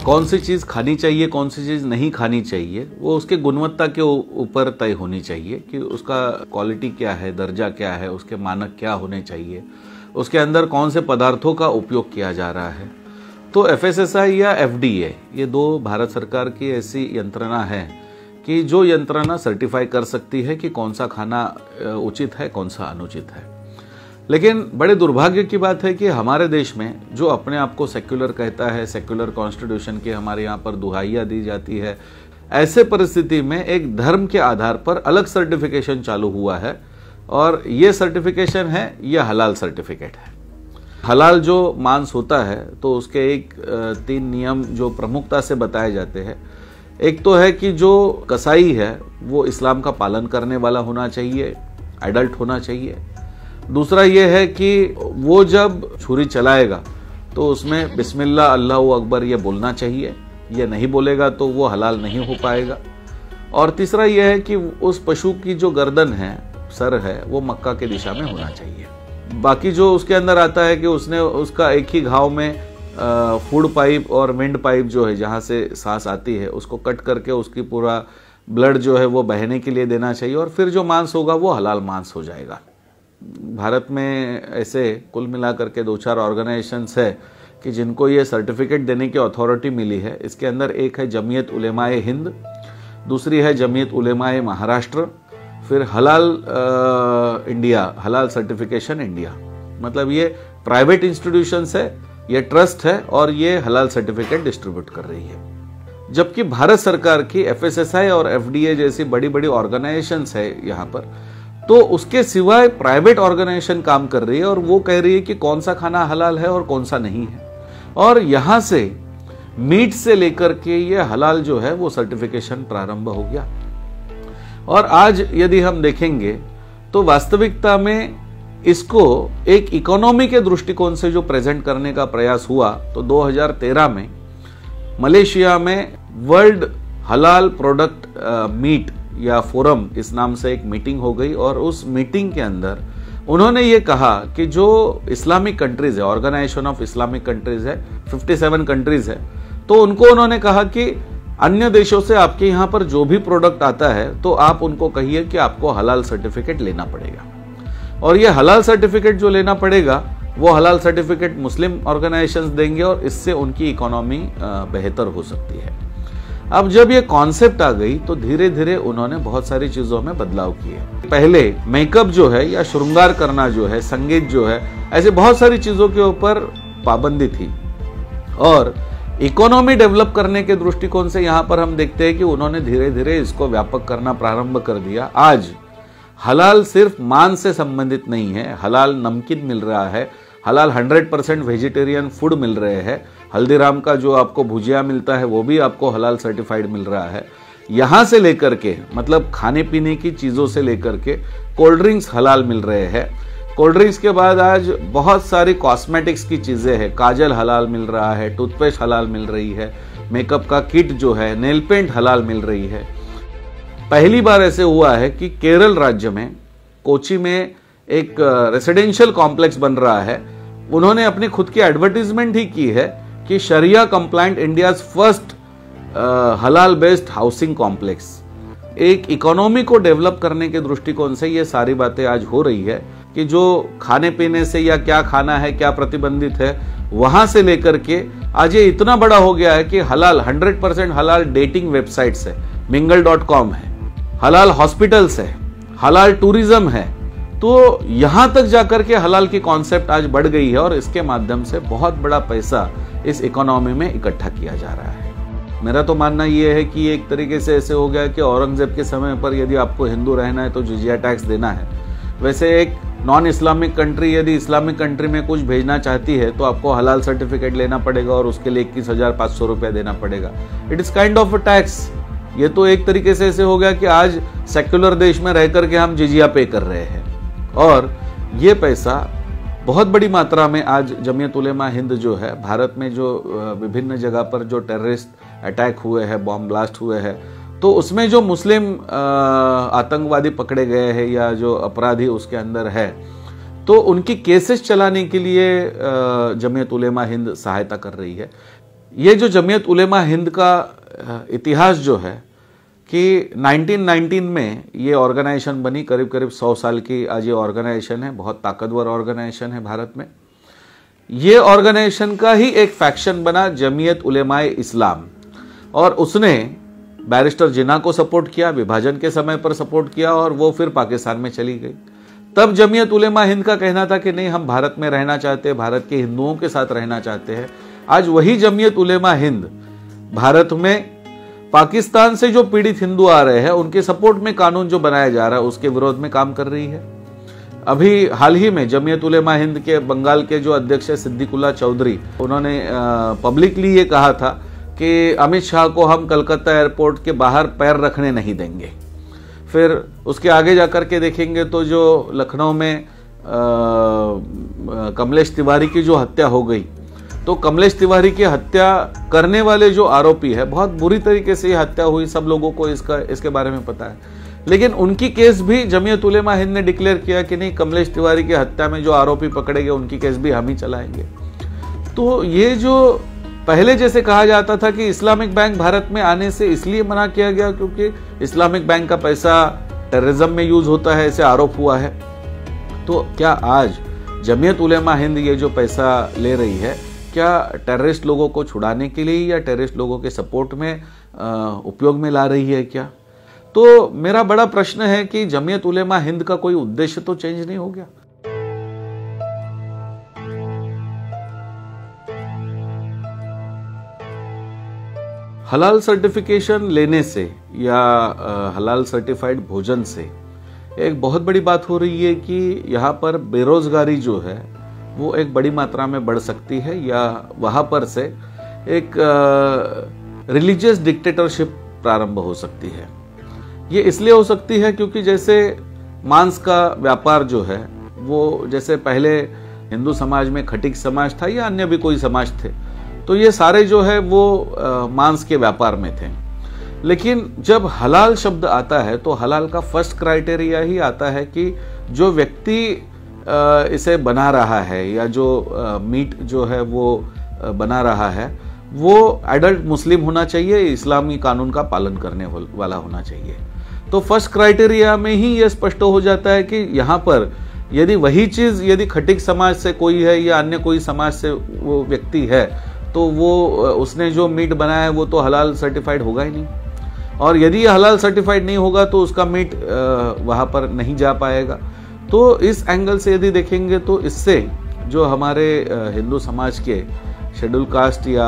कौन सी चीज़ खानी चाहिए, कौन सी चीज़ नहीं खानी चाहिए, वो उसके गुणवत्ता के ऊपर तय होनी चाहिए कि उसका क्वालिटी क्या है, दर्जा क्या है, उसके मानक क्या होने चाहिए, उसके अंदर कौन से पदार्थों का उपयोग किया जा रहा है। तो FSSAI या FDA ये दो भारत सरकार की ऐसी यंत्रणा है कि जो यंत्रणा सर्टिफाई कर सकती है कि कौन सा खाना उचित है, कौन सा अनुचित है। लेकिन बड़े दुर्भाग्य की बात है कि हमारे देश में जो अपने आप को सेक्युलर कहता है, सेक्युलर कॉन्स्टिट्यूशन की हमारे यहाँ पर दुहाइयाँ दी जाती है, ऐसे परिस्थिति में एक धर्म के आधार पर अलग सर्टिफिकेशन चालू हुआ है और ये सर्टिफिकेशन है, ये हलाल सर्टिफिकेट है। हलाल जो मांस होता है तो उसके एक 3 नियम जो प्रमुखता से बताए जाते हैं। एक तो है कि जो कसाई है वो इस्लाम का पालन करने वाला होना चाहिए, एडल्ट होना चाहिए। दूसरा ये है कि वो जब छुरी चलाएगा तो उसमें बिस्मिल्लाह अल्लाहु अकबर ये बोलना चाहिए, ये नहीं बोलेगा तो वो हलाल नहीं हो पाएगा। और तीसरा ये है कि उस पशु की जो गर्दन है, सर है, वो मक्का की दिशा में होना चाहिए। बाकी जो उसके अंदर आता है कि उसने उसका एक ही घाव में फूड पाइप और विंड पाइप जो है जहाँ से सांस आती है उसको कट करके उसकी पूरा ब्लड जो है वो बहने के लिए देना चाहिए और फिर जो मांस होगा वो हलाल मांस हो जाएगा। भारत में ऐसे कुल मिलाकर के 2-4 ऑर्गेनाइजेशंस है कि जिनको ये सर्टिफिकेट देने की अथॉरिटी मिली है। इसके अंदर एक है जमीयत उलेमाए हिंद, दूसरी है जमीयत उलेमाए महाराष्ट्र, फिर हलाल इंडिया, हलाल सर्टिफिकेशन इंडिया। मतलब ये प्राइवेट इंस्टीट्यूशंस है, ये ट्रस्ट है और ये हलाल सर्टिफिकेट डिस्ट्रीब्यूट कर रही है। जबकि भारत सरकार की FSSAI और FDA जैसी बड़ी बड़ी ऑर्गेनाइजेशंस है यहाँ पर, तो उसके सिवाय प्राइवेट ऑर्गेनाइजेशन काम कर रही है और वो कह रही है कि कौन सा खाना हलाल है और कौन सा नहीं है। और यहां से मीट से लेकर के ये हलाल जो है वो सर्टिफिकेशन प्रारंभ हो गया। और आज यदि हम देखेंगे तो वास्तविकता में इसको एक इकोनॉमी के दृष्टिकोण से जो प्रेजेंट करने का प्रयास हुआ तो 2013 में मलेशिया में वर्ल्ड हलाल प्रोडक्ट मीट या फोरम इस नाम से एक मीटिंग हो गई और उस मीटिंग के अंदर उन्होंने ये कहा कि जो इस्लामिक कंट्रीज है, ऑर्गेनाइजेशन ऑफ इस्लामिक कंट्रीज है, 57 कंट्रीज है, तो उनको उन्होंने कहा कि अन्य देशों से आपके यहाँ पर जो भी प्रोडक्ट आता है तो आप उनको कहिए कि आपको हलाल सर्टिफिकेट लेना पड़ेगा। और ये हलाल सर्टिफिकेट जो लेना पड़ेगा वो हलाल सर्टिफिकेट मुस्लिम ऑर्गेनाइजेशंस देंगे और इससे उनकी इकोनॉमी बेहतर हो सकती है। अब जब ये कॉन्सेप्ट आ गई तो धीरे धीरे उन्होंने बहुत सारी चीजों में बदलाव किए। पहले मेकअप जो है या श्रृंगार करना जो है, संगीत जो है, ऐसे बहुत सारी चीजों के ऊपर पाबंदी थी। और इकोनॉमी डेवलप करने के दृष्टिकोण से यहाँ पर हम देखते हैं कि उन्होंने धीरे धीरे इसको व्यापक करना प्रारंभ कर दिया। आज हलाल सिर्फ मांस से संबंधित नहीं है, हलाल नमकीन मिल रहा है, हलाल 100% वेजिटेरियन फूड मिल रहे हैं। हल्दीराम का जो आपको भुजिया मिलता है वो भी आपको हलाल सर्टिफाइड मिल रहा है। यहाँ से लेकर के मतलब खाने पीने की चीज़ों से लेकर के कोल्ड ड्रिंक्स हलाल मिल रहे हैं। कोल्ड ड्रिंक्स के बाद आज बहुत सारी कॉस्मेटिक्स की चीज़ें हैं, काजल हलाल मिल रहा है, टूथपेस्ट हलाल मिल रही है, मेकअप का किट जो है, नेल पेंट हलाल मिल रही है। पहली बार ऐसे हुआ है कि केरल राज्य में कोची में एक रेसिडेंशियल कॉम्प्लेक्स बन रहा है। उन्होंने अपनी खुद की एडवर्टीजमेंट ही की है कि शरिया कंप्लाइंट इंडियाज फर्स्ट हलाल बेस्ड हाउसिंग कॉम्प्लेक्स। एक इकोनॉमी को डेवलप करने के दृष्टिकोण से ये सारी बातें आज हो रही है कि जो खाने पीने से या क्या खाना है, क्या प्रतिबंधित है, वहां से लेकर के आज ये इतना बड़ा हो गया है कि हलाल 100% हलाल डेटिंग वेबसाइट्स है, mingle.com है, हलाल हॉस्पिटल्स है, हलाल टूरिज्म है। तो यहां तक जाकर के हलाल की कॉन्सेप्ट आज बढ़ गई है और इसके माध्यम से बहुत बड़ा पैसा इस इकोनॉमी में इकट्ठा किया जा रहा है। मेरा तो मानना यह है कि एक तरीके से ऐसे हो गया कि औरंगजेब के समय पर यदि आपको हिंदू रहना है तो जिजिया टैक्स देना है। वैसे एक नॉन इस्लामिक कंट्री यदि इस्लामिक कंट्री में कुछ भेजना चाहती है तो आपको हलाल सर्टिफिकेट लेना पड़ेगा और उसके लिए 21,500 रुपया देना पड़ेगा। It is kind of a tax. ये तो एक तरीके से ऐसे हो गया कि आज सेक्युलर देश में रह करके हम जिजिया पे कर रहे हैं और ये पैसा बहुत बड़ी मात्रा में आज जमीयत उलेमा हिंद जो है भारत में जो विभिन्न जगह पर जो टेररिस्ट अटैक हुए हैं, बॉम्ब ब्लास्ट हुए हैं, तो उसमें जो मुस्लिम आतंकवादी पकड़े गए हैं या जो अपराधी उसके अंदर है, तो उनकी केसेस चलाने के लिए जमीयत उलेमा हिंद सहायता कर रही है। ये जो जमीयत उलेमा हिंद का इतिहास जो है कि 1919 में ये ऑर्गेनाइजेशन बनी, करीब करीब 100 साल की आज ये ऑर्गेनाइजेशन है, बहुत ताकतवर ऑर्गेनाइजेशन है भारत में। ये ऑर्गेनाइजेशन का ही एक फैक्शन बना जमीयत उलेमाए इस्लाम, और उसने बैरिस्टर जिन्ना को सपोर्ट किया, विभाजन के समय पर सपोर्ट किया, और वो फिर पाकिस्तान में चली गई। तब जमीयत उलेमा हिंद का कहना था कि नहीं, हम भारत में रहना चाहते हैं, भारत के हिंदुओं के साथ रहना चाहते हैं। आज वही जमीयत उलेमा हिंद भारत में पाकिस्तान से जो पीड़ित हिंदू आ रहे हैं उनके सपोर्ट में कानून जो बनाया जा रहा है उसके विरोध में काम कर रही है। अभी हाल ही में जमीयत उलेमा हिंद के बंगाल के जो अध्यक्ष है सिद्दीकुल्लाह चौधरी, उन्होंने पब्लिकली ये कहा था कि अमित शाह को हम कलकत्ता एयरपोर्ट के बाहर पैर रखने नहीं देंगे। फिर उसके आगे जाकर के देखेंगे तो जो लखनऊ में कमलेश तिवारी की जो हत्या हो गई, तो कमलेश तिवारी की हत्या करने वाले जो आरोपी है, बहुत बुरी तरीके से ये हत्या हुई, सब लोगों को इसके बारे में पता है, लेकिन उनकी केस भी जमीयत उलेमा हिंद ने डिक्लेयर किया कि नहीं, कमलेश तिवारी की हत्या में जो आरोपी पकड़े गए उनकी केस भी हम ही चलाएंगे। तो ये जो पहले जैसे कहा जाता था कि इस्लामिक बैंक भारत में आने से इसलिए मना किया गया क्योंकि इस्लामिक बैंक का पैसा टेररिज्म में यूज होता है, ऐसे आरोप हुआ है। तो क्या आज जमीयत उलेमा हिंद ये जो पैसा ले रही है, क्या टेररिस्ट लोगों को छुड़ाने के लिए या टेररिस्ट लोगों के सपोर्ट में उपयोग में ला रही है क्या? तो मेरा बड़ा प्रश्न है कि जमीयत उलेमा हिंद का कोई उद्देश्य तो चेंज नहीं हो गया। हलाल सर्टिफिकेशन लेने से या हलाल सर्टिफाइड भोजन से एक बहुत बड़ी बात हो रही है कि यहाँ पर बेरोजगारी जो है वो एक बड़ी मात्रा में बढ़ सकती है, या वहाँ पर से एक रिलीजियस डिक्टेटरशिप प्रारंभ हो सकती है। ये इसलिए हो सकती है क्योंकि जैसे मांस का व्यापार जो है वो, जैसे पहले हिंदू समाज में खटीक समाज था या अन्य भी कोई समाज थे, तो ये सारे जो है वो मांस के व्यापार में थे। लेकिन जब हलाल शब्द आता है तो हलाल का फर्स्ट क्राइटेरिया ही आता है कि जो व्यक्ति इसे बना रहा है या जो मीट जो है वो बना रहा है वो एडल्ट मुस्लिम होना चाहिए, इस्लामी कानून का पालन करने वाला होना चाहिए। तो फर्स्ट क्राइटेरिया में ही ये स्पष्ट हो जाता है कि यहाँ पर यदि वही चीज यदि खटीक समाज से कोई है या अन्य कोई समाज से वो व्यक्ति है तो वो उसने जो मीट बनाया है वो तो हलाल सर्टिफाइड होगा ही नहीं, और यदि हलाल सर्टिफाइड नहीं होगा तो उसका मीट वहाँ पर नहीं जा पाएगा। तो इस एंगल से यदि देखेंगे तो इससे जो हमारे हिंदू समाज के शेड्यूल कास्ट या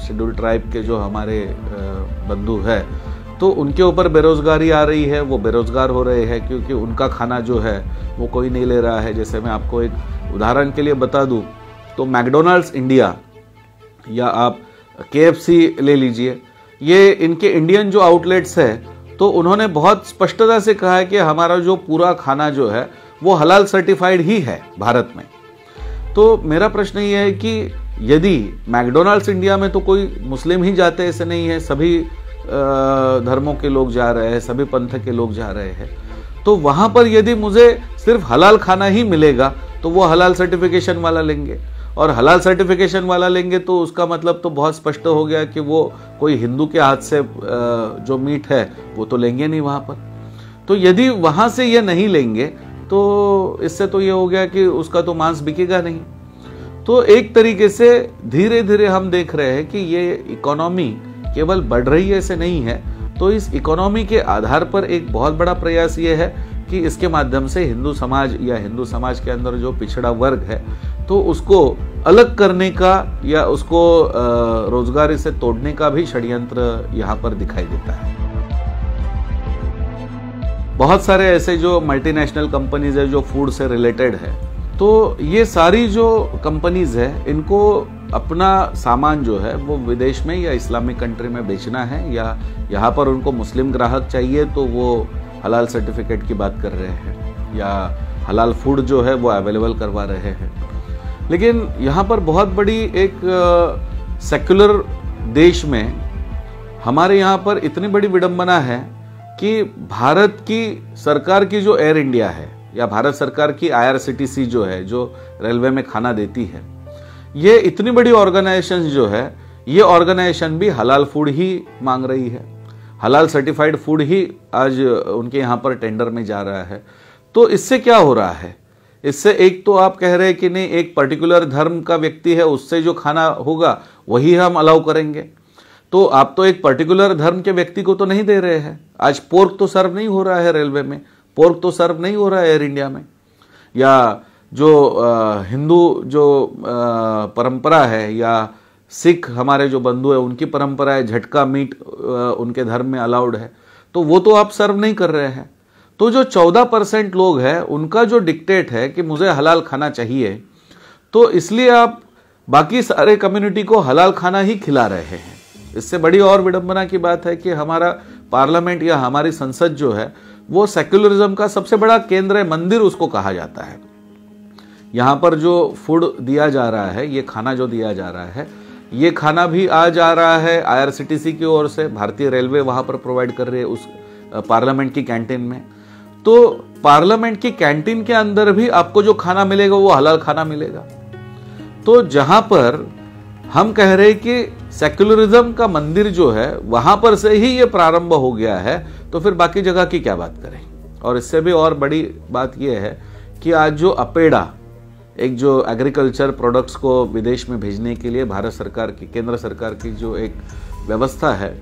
शेड्यूल ट्राइब के जो हमारे बंधु है तो उनके ऊपर बेरोजगारी आ रही है, वो बेरोजगार हो रहे हैं क्योंकि उनका खाना जो है वो कोई नहीं ले रहा है। जैसे मैं आपको एक उदाहरण के लिए बता दूं तो मैकडोनल्ड्स इंडिया या आप KFC ले लीजिए, ये इनके इंडियन जो आउटलेट्स है तो उन्होंने बहुत स्पष्टता से कहा है कि हमारा जो पूरा खाना जो है वो हलाल सर्टिफाइड ही है भारत में। तो मेरा प्रश्न ये है कि यदि मैकडोनल्ड्स इंडिया में तो कोई मुस्लिम ही जाते ऐसे नहीं है, सभी धर्मों के लोग जा रहे हैं, सभी पंथ के लोग जा रहे हैं, तो वहां पर यदि मुझे सिर्फ हलाल खाना ही मिलेगा तो वो हलाल सर्टिफिकेशन वाला लेंगे, और हलाल सर्टिफिकेशन वाला लेंगे तो उसका मतलब तो बहुत स्पष्ट हो गया कि वो कोई हिंदू के हाथ से जो मीट है वो तो लेंगे नहीं वहां पर। तो यदि वहां से ये नहीं लेंगे तो इससे तो ये हो गया कि उसका तो मांस बिकेगा नहीं। तो एक तरीके से धीरे धीरे हम देख रहे हैं कि ये इकोनॉमी केवल बढ़ रही है ऐसे नहीं है, तो इस इकोनॉमी के आधार पर एक बहुत बड़ा प्रयास ये है कि इसके माध्यम से हिंदू समाज या हिंदू समाज के अंदर जो पिछड़ा वर्ग है तो उसको अलग करने का या उसको रोजगारी से तोड़ने का भी षड्यंत्र यहाँ पर दिखाई देता है। बहुत सारे ऐसे जो मल्टीनेशनल कंपनीज है जो फूड से रिलेटेड है, तो ये सारी जो कंपनीज है इनको अपना सामान जो है वो विदेश में या इस्लामिक कंट्री में बेचना है, या यहाँ पर उनको मुस्लिम ग्राहक चाहिए तो वो हलाल सर्टिफिकेट की बात कर रहे हैं या हलाल फूड जो है वो अवेलेबल करवा रहे हैं। लेकिन यहाँ पर बहुत बड़ी एक सेक्युलर देश में हमारे यहाँ पर इतनी बड़ी विडंबना है कि भारत की सरकार की जो एयर इंडिया है या भारत सरकार की IRCTC जो है, जो रेलवे में खाना देती है, ये इतनी बड़ी ऑर्गेनाइजेशन जो है, ये ऑर्गेनाइजेशन भी हलाल फूड ही मांग रही है, हलाल सर्टिफाइड फूड ही आज उनके यहाँ पर टेंडर में जा रहा है। तो इससे क्या हो रहा है? इससे एक तो आप कह रहे हैं कि नहीं, एक पर्टिकुलर धर्म का व्यक्ति है, उससे जो खाना होगा वही हम अलाउ करेंगे। तो आप तो एक पर्टिकुलर धर्म के व्यक्ति को तो नहीं दे रहे हैं। आज पोर्क तो सर्व नहीं हो रहा है रेलवे में, पोर्क तो सर्व नहीं हो रहा है एयर इंडिया में, या जो हिंदू जो परंपरा है या सिख हमारे जो बंधु है उनकी परंपरा है, झटका मीट उनके धर्म में अलाउड है, तो वो तो आप सर्व नहीं कर रहे हैं। तो जो 14% लोग हैं उनका जो डिक्टेट है कि मुझे हलाल खाना चाहिए, तो इसलिए आप बाकी सारे कम्युनिटी को हलाल खाना ही खिला रहे हैं। इससे बड़ी और विडंबना की बात है कि हमारा पार्लियामेंट या हमारी संसद जो है वो सेक्युलरिज्म का सबसे बड़ा केंद्र है, मंदिर उसको कहा जाता है। यहाँ पर जो फूड दिया जा रहा है, ये खाना जो दिया जा रहा है, ये खाना भी आ जा रहा है IRCTC की ओर से, भारतीय रेलवे वहाँ पर प्रोवाइड कर रही है उस पार्लियामेंट की कैंटीन में। तो पार्लियामेंट की कैंटीन के अंदर भी आपको जो खाना मिलेगा वो हलाल खाना मिलेगा। तो जहां पर हम कह रहे हैं कि सेक्युलरिज्म का मंदिर जो है वहां पर से ही ये प्रारंभ हो गया है, तो फिर बाकी जगह की क्या बात करें। और इससे भी और बड़ी बात यह है कि आज जो अपेडा, एक जो एग्रीकल्चर प्रोडक्ट्स को विदेश में भेजने के लिए भारत सरकार की, केंद्र सरकार की जो एक व्यवस्था है,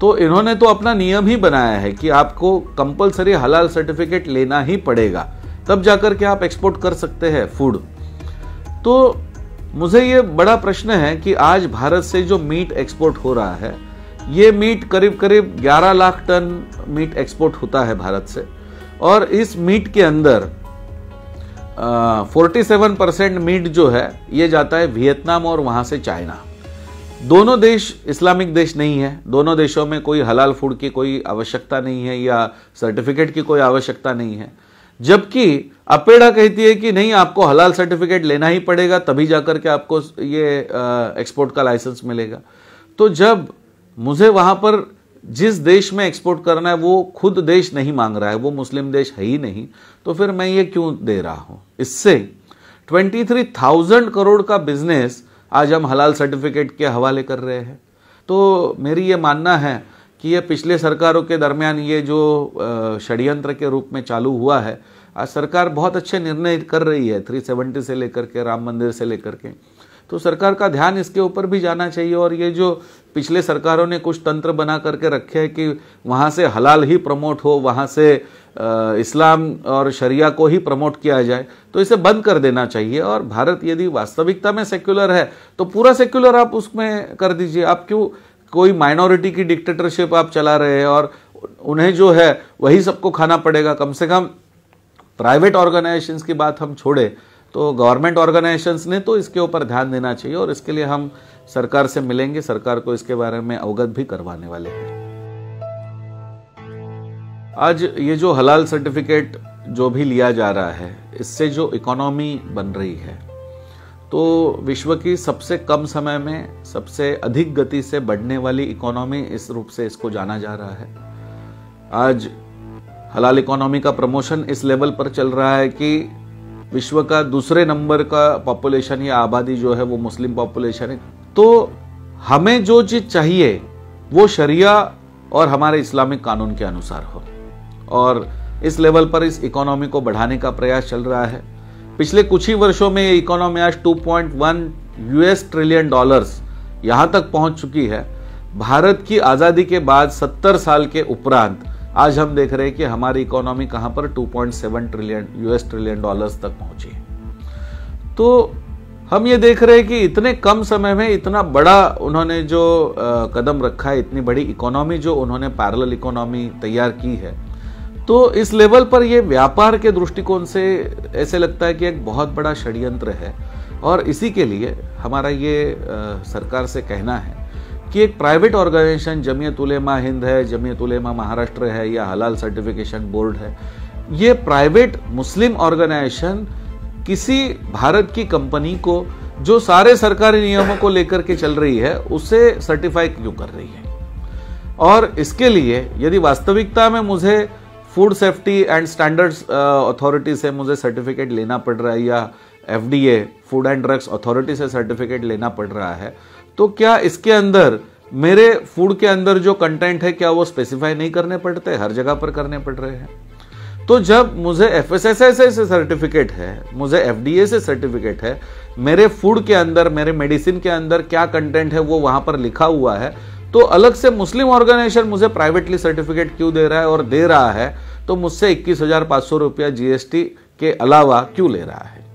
तो इन्होंने तो अपना नियम ही बनाया है कि आपको कंपलसरी हलाल सर्टिफिकेट लेना ही पड़ेगा, तब जाकर के आप एक्सपोर्ट कर सकते हैं फूड। तो मुझे ये बड़ा प्रश्न है कि आज भारत से जो मीट एक्सपोर्ट हो रहा है, ये मीट करीब करीब 11 लाख टन मीट एक्सपोर्ट होता है भारत से, और इस मीट के अंदर 47% मीट जो है ये जाता है वियतनाम और वहां से चाइना। दोनों देश इस्लामिक देश नहीं है, दोनों देशों में कोई हलाल फूड की कोई आवश्यकता नहीं है या सर्टिफिकेट की कोई आवश्यकता नहीं है, जबकि अपेडा कहती है कि नहीं, आपको हलाल सर्टिफिकेट लेना ही पड़ेगा, तभी जाकर के आपको ये एक्सपोर्ट का लाइसेंस मिलेगा। तो जब मुझे वहां पर जिस देश में एक्सपोर्ट करना है वो खुद देश नहीं मांग रहा है, वो मुस्लिम देश है ही नहीं, तो फिर मैं ये क्यों दे रहा हूं। इससे 23,000 करोड़ का बिजनेस आज हम हलाल सर्टिफिकेट के हवाले कर रहे हैं। तो मेरी ये मानना है कि ये पिछले सरकारों के दरमियान ये जो षड्यंत्र के रूप में चालू हुआ है, आज सरकार बहुत अच्छे निर्णय कर रही है, 370 से लेकर के, राम मंदिर से लेकर के, तो सरकार का ध्यान इसके ऊपर भी जाना चाहिए। और ये जो पिछले सरकारों ने कुछ तंत्र बना करके रखे हैं कि वहाँ से हलाल ही प्रमोट हो, वहाँ से इस्लाम और शरिया को ही प्रमोट किया जाए, तो इसे बंद कर देना चाहिए। और भारत यदि वास्तविकता में सेक्युलर है तो पूरा सेक्युलर आप उसमें कर दीजिए। आप क्यों कोई माइनॉरिटी की डिक्टेटरशिप आप चला रहे हैं और उन्हें जो है वही सबको खाना पड़ेगा। कम से कम प्राइवेट ऑर्गेनाइजेशंस की बात हम छोड़े तो गवर्नमेंट ऑर्गेनाइजेशंस ने तो इसके ऊपर ध्यान देना चाहिए, और इसके लिए हम सरकार से मिलेंगे, सरकार को इसके बारे में अवगत भी करवाने वाले हैं। आज ये जो हलाल सर्टिफिकेट जो भी लिया जा रहा है, इससे जो इकोनॉमी बन रही है, तो विश्व की सबसे कम समय में सबसे अधिक गति से बढ़ने वाली इकोनॉमी इस रूप से इसको जाना जा रहा है। आज हलाल इकोनॉमी का प्रमोशन इस लेवल पर चल रहा है कि विश्व का दूसरे नंबर का पॉपुलेशन या आबादी जो है वो मुस्लिम पॉपुलेशन है। तो हमें जो चीज चाहिए वो शरिया और हमारे इस्लामिक कानून के अनुसार हो, और इस लेवल पर इस इकोनॉमी को बढ़ाने का प्रयास चल रहा है। पिछले कुछ ही वर्षों में ये इकोनॉमी आज $2.1 ट्रिलियन यहां तक पहुंच चुकी है। भारत की आजादी के बाद 70 साल के उपरांत आज हम देख रहे हैं कि हमारी इकोनॉमी कहां पर $2.7 ट्रिलियन तक पहुंची है। तो हम ये देख रहे हैं कि इतने कम समय में इतना बड़ा उन्होंने जो कदम रखा है, इतनी बड़ी इकोनॉमी जो उन्होंने पैरेलल इकोनॉमी तैयार की है, तो इस लेवल पर ये व्यापार के दृष्टिकोण से ऐसे लगता है कि एक बहुत बड़ा षड्यंत्र है। और इसी के लिए हमारा ये सरकार से कहना है कि एक प्राइवेट ऑर्गेनाइजेशन जमीयत उलेमा हिंद है, जमीयत उलेमा महाराष्ट्र है या हलाल सर्टिफिकेशन बोर्ड है, ये प्राइवेट मुस्लिम ऑर्गेनाइजेशन किसी भारत की कंपनी को जो सारे सरकारी नियमों को लेकर के चल रही है उसे सर्टिफाई क्यों कर रही है। और इसके लिए यदि वास्तविकता में मुझे food safety and standards authority से मुझे सर्टिफिकेट लेना पड़ रहा है या FDA food and drugs authority से सर्टिफिकेट लेना पड़ रहा है, तो क्या इसके अंदर मेरे फूड के अंदर जो कंटेंट है क्या वो स्पेसिफाई नहीं करने पड़ते? हर जगह पर करने पड़ रहे हैं। तो जब मुझे FSSAI से सर्टिफिकेट है, मुझे FDA से सर्टिफिकेट है, मेरे फूड के अंदर, मेरे मेडिसिन के अंदर क्या कंटेंट है वो वहां पर लिखा हुआ है, तो अलग से मुस्लिम ऑर्गेनाइजेशन मुझे प्राइवेटली सर्टिफिकेट क्यों दे रहा है? और दे रहा है तो मुझसे 21,500 रुपया GST के अलावा क्यों ले रहा है?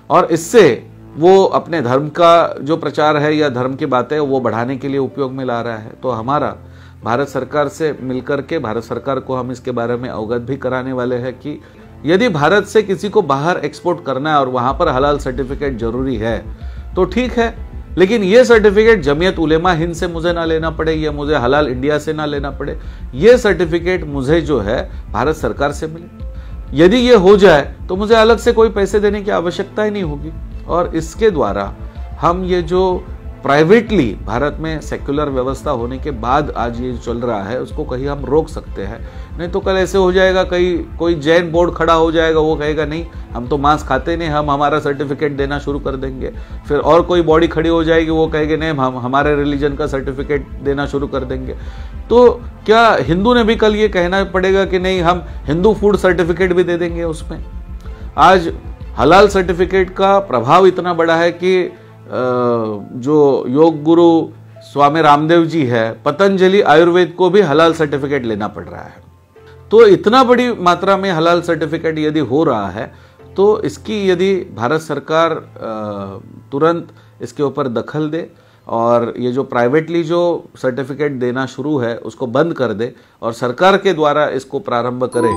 और इससे वो अपने धर्म का जो प्रचार है या धर्म की बातें वो बढ़ाने के लिए उपयोग में ला रहा है। तो हमारा भारत सरकार से मिलकर के भारत सरकार को हम इसके बारे में अवगत भी कराने वाले हैं कि यदि भारत से किसी को बाहर एक्सपोर्ट करना है और वहां पर हलाल सर्टिफिकेट जरूरी है तो ठीक है, लेकिन ये सर्टिफिकेट जमीयत उलेमा हिंद से मुझे ना लेना पड़े या मुझे हलाल इंडिया से ना लेना पड़े। ये सर्टिफिकेट मुझे जो है भारत सरकार से मिले। यदि ये हो जाए तो मुझे अलग से कोई पैसे देने की आवश्यकता ही नहीं होगी। और इसके द्वारा हम ये जो प्राइवेटली भारत में सेक्युलर व्यवस्था होने के बाद आज ये चल रहा है उसको कहीं हम रोक सकते हैं। नहीं तो कल ऐसे हो जाएगा, कहीं कोई जैन बोर्ड खड़ा हो जाएगा, वो कहेगा नहीं हम तो मांस खाते नहीं, हम हमारा सर्टिफिकेट देना शुरू कर देंगे। फिर और कोई बॉडी खड़ी हो जाएगी, वो कहेगी नहीं हम हमारे रिलीजन का सर्टिफिकेट देना शुरू कर देंगे। तो क्या हिंदू ने भी कल ये कहना पड़ेगा कि नहीं हम हिंदू फूड सर्टिफिकेट भी दे देंगे उसमें? आज हलाल सर्टिफिकेट का प्रभाव इतना बड़ा है कि जो योग गुरु स्वामी रामदेव जी है, पतंजलि आयुर्वेद को भी हलाल सर्टिफिकेट लेना पड़ रहा है। तो इतना बड़ी मात्रा में हलाल सर्टिफिकेट यदि हो रहा है तो इसकी यदि भारत सरकार तुरंत इसके ऊपर दखल दे और ये जो प्राइवेटली जो सर्टिफिकेट देना शुरू है उसको बंद कर दे और सरकार के द्वारा इसको प्रारंभ करे